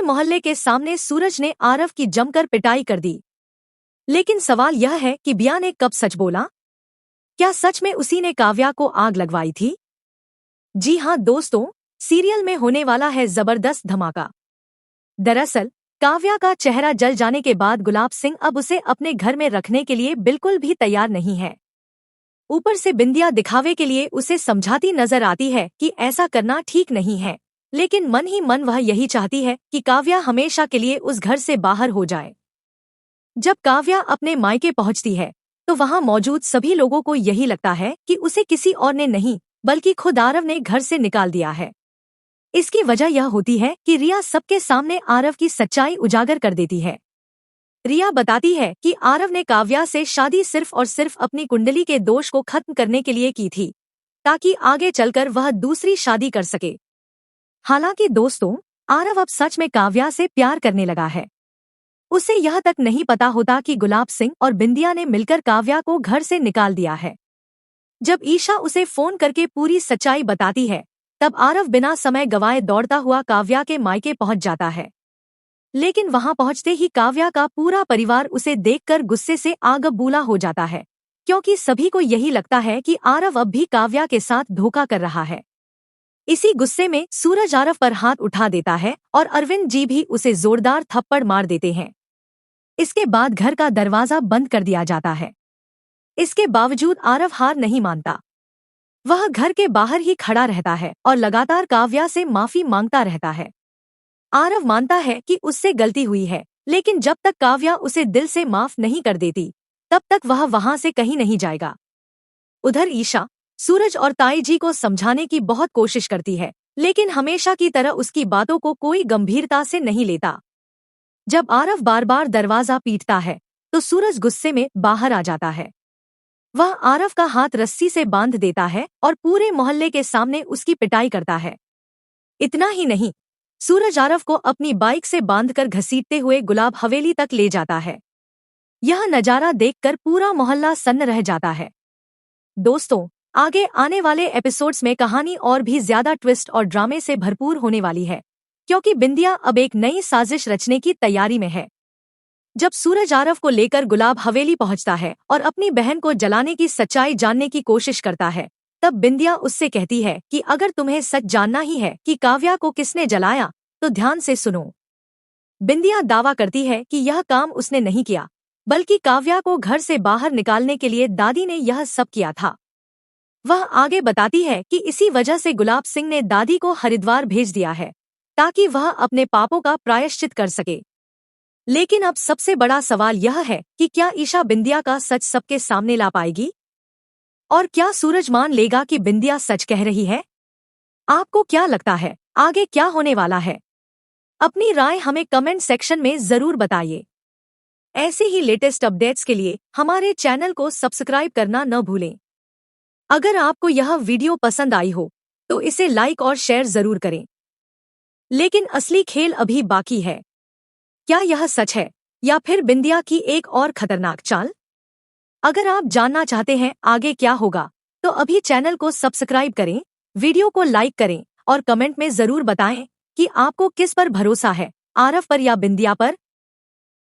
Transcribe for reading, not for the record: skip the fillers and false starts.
मोहल्ले के सामने सूरज ने आरव की जमकर पिटाई कर दी। लेकिन सवाल यह है कि बिया ने कब सच बोला? क्या सच में उसी ने काव्या को आग लगवाई थी? जी हाँ दोस्तों, सीरियल में होने वाला है जबरदस्त धमाका। दरअसल काव्या का चेहरा जल जाने के बाद गुलाब सिंह अब उसे अपने घर में रखने के लिए बिल्कुल भी तैयार नहीं है। ऊपर से बिंदिया दिखावे के लिए उसे समझाती नजर आती है कि ऐसा करना ठीक नहीं है, लेकिन मन ही मन वह यही चाहती है कि काव्या हमेशा के लिए उस घर से बाहर हो जाए। जब काव्या अपने मायके पहुंचती है तो वहां मौजूद सभी लोगों को यही लगता है कि उसे किसी और ने नहीं बल्कि खुद आरव ने घर से निकाल दिया है। इसकी वजह यह होती है कि रिया सबके सामने आरव की सच्चाई उजागर कर देती है। रिया बताती है कि आरव ने काव्या से शादी सिर्फ और सिर्फ अपनी कुंडली के दोष को खत्म करने के लिए की थी, ताकि आगे चलकर वह दूसरी शादी कर सके। हालांकि दोस्तों, आरव अब सच में काव्या से प्यार करने लगा है। उसे यह तक नहीं पता होता कि गुलाब सिंह और बिंदिया ने मिलकर काव्या को घर से निकाल दिया है। जब ईशा उसे फोन करके पूरी सच्चाई बताती है, तब आरव बिना समय गवाए दौड़ता हुआ काव्या के मायके पहुंच जाता है। लेकिन वहां पहुंचते ही काव्या का पूरा परिवार उसे देखकर गुस्से से आग बबूला हो जाता है, क्योंकि सभी को यही लगता है कि आरव अब भी काव्या के साथ धोखा कर रहा है। इसी गुस्से में सूरज आरव पर हाथ उठा देता है और अरविंद जी भी उसे जोरदार थप्पड़ मार देते हैं। इसके बाद घर का दरवाजा बंद कर दिया जाता है। इसके बावजूद आरव हार नहीं मानता। वह घर के बाहर ही खड़ा रहता है और लगातार काव्या से माफी मांगता रहता है। आरव मानता है कि उससे गलती हुई है, लेकिन जब तक काव्या उसे दिल से माफ नहीं कर देती, तब तक वह वहां से कहीं नहीं जाएगा। उधर ईशा सूरज और ताई जी को समझाने की बहुत कोशिश करती है, लेकिन हमेशा की तरह उसकी बातों को कोई गंभीरता से नहीं लेता। जब आरव बार बार दरवाजा पीटता है तो सूरज गुस्से में बाहर आ जाता है। वह आरव का हाथ रस्सी से बांध देता है और पूरे मोहल्ले के सामने उसकी पिटाई करता है। इतना ही नहीं, सूरज आरव को अपनी बाइक से बांधकर घसीटते हुए गुलाब हवेली तक ले जाता है। यह नजारा देखकर पूरा मोहल्ला सन्न रह जाता है। दोस्तों, आगे आने वाले एपिसोड्स में कहानी और भी ज्यादा ट्विस्ट और ड्रामे से भरपूर होने वाली है, क्योंकि बिंदिया अब एक नई साजिश रचने की तैयारी में है। जब सूरज आरव को लेकर गुलाब हवेली पहुंचता है और अपनी बहन को जलाने की सच्चाई जानने की कोशिश करता है, तब बिंदिया उससे कहती है कि अगर तुम्हें सच जानना ही है कि काव्या को किसने जलाया, तो ध्यान से सुनो। बिंदिया दावा करती है कि यह काम उसने नहीं किया, बल्कि काव्या को घर से बाहर निकालने के लिए दादी ने यह सब किया था। वह आगे बताती है कि इसी वजह से गुलाब सिंह ने दादी को हरिद्वार भेज दिया है, ताकि वह अपने पापों का प्रायश्चित कर सके। लेकिन अब सबसे बड़ा सवाल यह है कि क्या ईशा बिंदिया का सच सबके सामने ला पाएगी? और क्या सूरज मान लेगा कि बिंदिया सच कह रही है? आपको क्या लगता है, आगे क्या होने वाला है? अपनी राय हमें कमेंट सेक्शन में जरूर बताइए। ऐसे ही लेटेस्ट अपडेट्स के लिए हमारे चैनल को सब्सक्राइब करना न भूलें। अगर आपको यह वीडियो पसंद आई हो तो इसे लाइक और शेयर जरूर करें। लेकिन असली खेल अभी बाकी है। क्या यह सच है या फिर बिंदिया की एक और खतरनाक चाल? अगर आप जानना चाहते हैं आगे क्या होगा, तो अभी चैनल को सब्सक्राइब करें, वीडियो को लाइक करें और कमेंट में जरूर बताएं कि आपको किस पर भरोसा है, आरव पर या बिंदिया पर।